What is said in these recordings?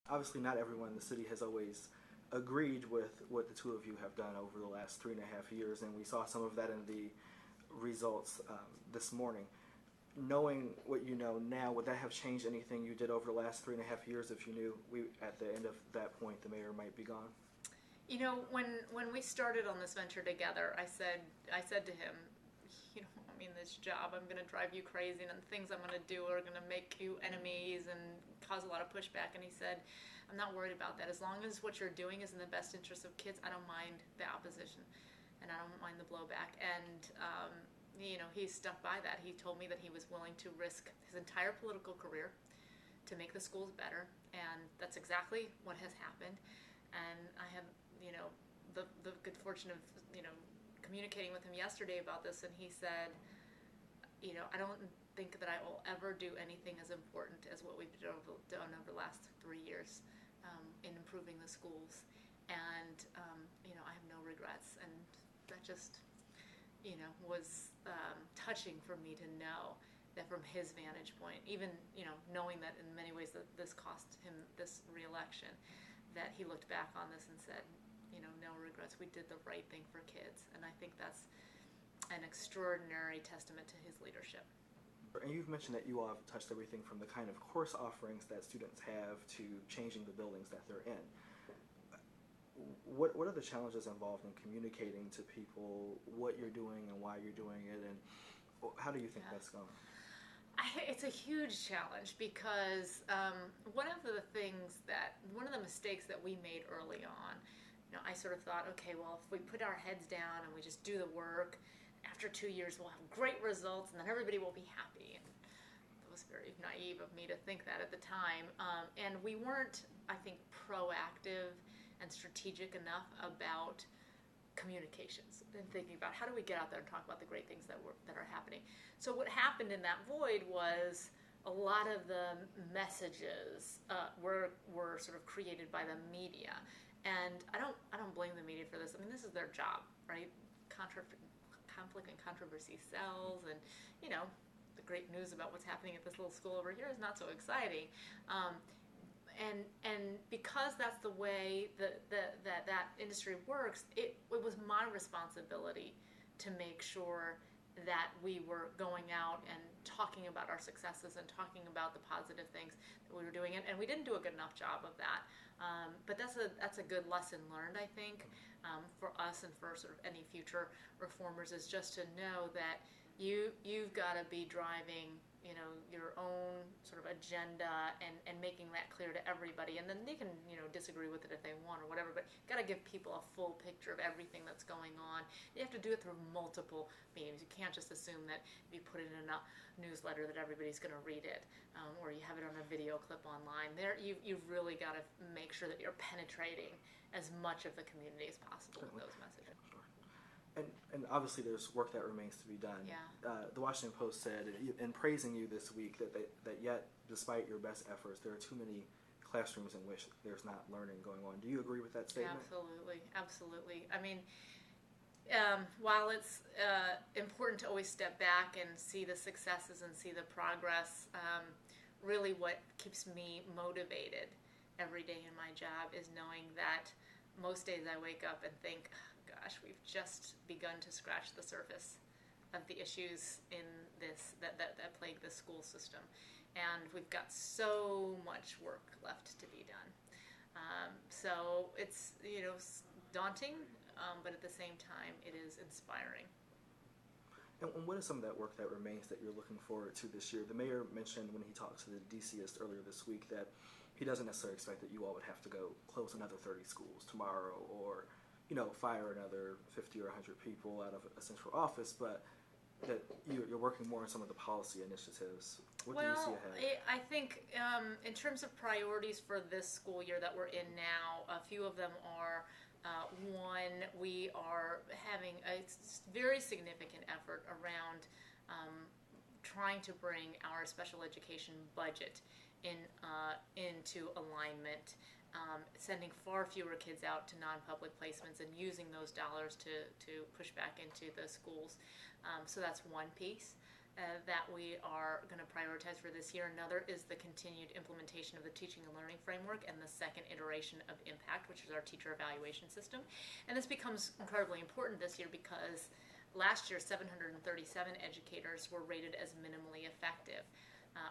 Obviously, not everyone in the city has always agreed with what the two of you have done over the last 3.5 years, and we saw some of that in the results this morning. Knowing what you know now, would that have changed anything you did over the last 3.5 years if you knew at the end of that point, the mayor might be gone? You know, when we started on this venture together, I said to him, this job, I'm going to drive you crazy, and the things I'm going to do are going to make you enemies and cause a lot of pushback. And he said, I'm not worried about that. As long as what you're doing is in the best interest of kids, I don't mind the opposition, and I don't mind the blowback. And he stuck by that. He told me that he was willing to risk his entire political career to make the schools better, and that's exactly what has happened. And I have, the good fortune of, communicating with him yesterday about this, and he said, I don't think that I will ever do anything as important as what we've done over the last 3 years in improving the schools. And, I have no regrets. And that just, was touching for me to know that from his vantage point, even, knowing that in many ways that this cost him this reelection, that he looked back on this and said, no regrets. We did the right thing for kids. And I think that's an extraordinary testament to his leadership. And you've mentioned that you all have touched everything from the kind of course offerings that students have to changing the buildings that they're in. What are the challenges involved in communicating to people what you're doing and why you're doing it, and how do you think that's going? It's a huge challenge because one of the mistakes that we made early on, I sort of thought, okay, well, if we put our heads down and we just do the work, after 2 years we'll have great results and then everybody will be happy. And it was very naive of me to think that at the time. And we weren't, I think, proactive and strategic enough about communications and thinking about how do we get out there and talk about the great things that are happening. So what happened in that void was a lot of the messages were sort of created by the media. And I don't blame the media for this. I mean, this is their job, right? Conflict and controversy sells, and the great news about what's happening at this little school over here is not so exciting. And because that's the way that industry works, it was my responsibility to make sure that we were going out and talking about our successes and talking about the positive things that we were doing, and we didn't do a good enough job of that. But that's a good lesson learned, I think, for us and for sort of any future reformers, is just to know that you've got to be driving your own sort of agenda and making that clear to everybody, and then they can disagree with it if they want or whatever, but you've got to give people a full picture of everything that's going on. You have to do it through multiple means. You can't just assume that if you put it in a newsletter that everybody's going to read it, or you have it on a video clip online. You've really got to make sure that you're penetrating as much of the community as possible with those messages. And obviously there's work that remains to be done. Yeah. The Washington Post said, in praising you this week, that yet, despite your best efforts, there are too many classrooms in which there's not learning going on. Do you agree with that statement? Absolutely. I mean, while it's important to always step back and see the successes and see the progress, really what keeps me motivated every day in my job is knowing that most days I wake up and think, gosh, we've just begun to scratch the surface of the issues in this that plague the school system, and we've got so much work left to be done. So it's daunting, but at the same time, it is inspiring. And what is some of that work that remains that you're looking forward to this year? The mayor mentioned when he talked to the DCist earlier this week that he doesn't necessarily expect that you all would have to go close another 30 schools tomorrow, or fire another 50 or 100 people out of a central office, but that you're working more on some of the policy initiatives. What do you see ahead? I think in terms of priorities for this school year that we're in now, a few of them are, one, we are having a very significant effort around trying to bring our special education budget into alignment. Sending far fewer kids out to non-public placements and using those dollars to push back into the schools. So that's one piece. that we are going to prioritize for this year. Another is the continued implementation of the teaching and learning framework and the second iteration of IMPACT, which is our teacher evaluation system. And this becomes incredibly important this year because last year 737 educators were rated as minimally effective,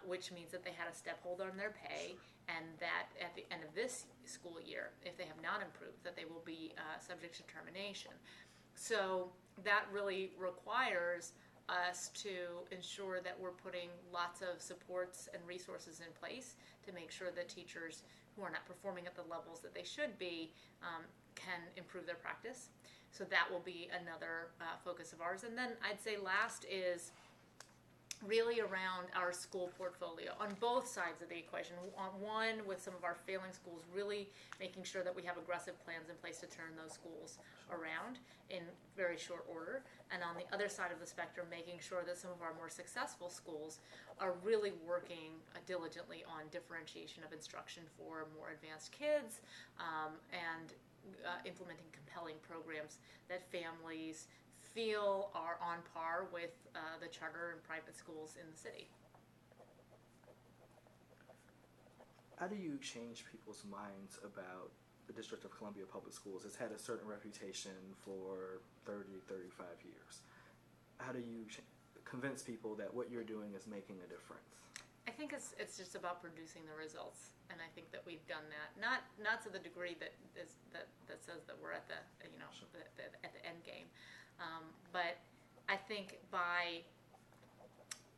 which means that they had a step hold on their pay, and that at the end of this school year, if they have not improved, that they will be subject to termination. So that really requires us to ensure that we're putting lots of supports and resources in place to make sure that teachers who are not performing at the levels that they should be can improve their practice. So that will be another focus of ours. And then I'd say last is really around our school portfolio on both sides of the equation. On one, with some of our failing schools, really making sure that we have aggressive plans in place to turn those schools around in very short order. And on the other side of the spectrum, making sure that some of our more successful schools are really working diligently on differentiation of instruction for more advanced kids, and implementing compelling programs that families feel are on par with the charter and private schools in the city. How do you change people's minds about the District of Columbia Public Schools? It's had a certain reputation for 30, 35 years. How do you convince people that what you're doing is making a difference? I think it's just about producing the results, and I think that we've done that. Not to the degree that says that we're at the at the end game, but I think by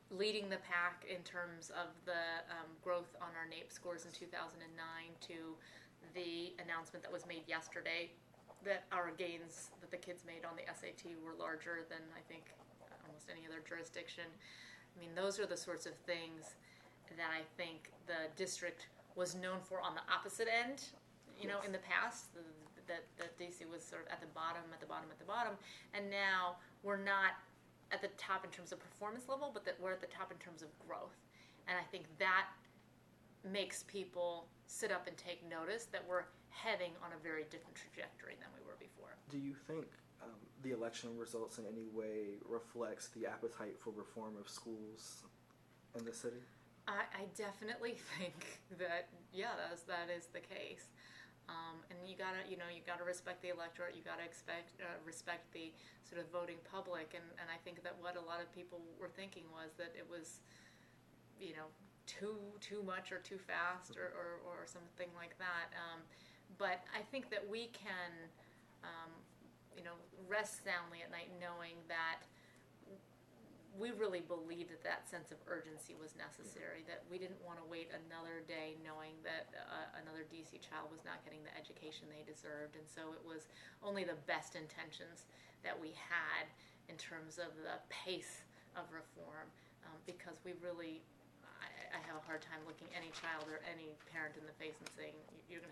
leading the pack in terms of the growth on our NAEP scores in 2009 to the announcement that was made yesterday that our gains that the kids made on the SAT were larger than I think almost any other jurisdiction. I mean, those are the sorts of things that I think the district was known for on the opposite end, in the past, that DC was sort of at the bottom, and now we're not at the top in terms of performance level, but that we're at the top in terms of growth. And I think that makes people sit up and take notice that we're heading on a very different trajectory than we were before. Do you think the election results in any way reflects the appetite for reform of schools in the city? I definitely think that that is the case, and you gotta respect the electorate. You gotta respect the sort of voting public, and I think that what a lot of people were thinking was that it was, too much or too fast or something like that. But I think that we can, rest soundly at night knowing that we really believed that sense of urgency was necessary, that we didn't want to wait another day knowing that another DC child was not getting the education they deserved. And so it was only the best intentions that we had in terms of the pace of reform, because we really, I have a hard time looking any child or any parent in the face and saying, you're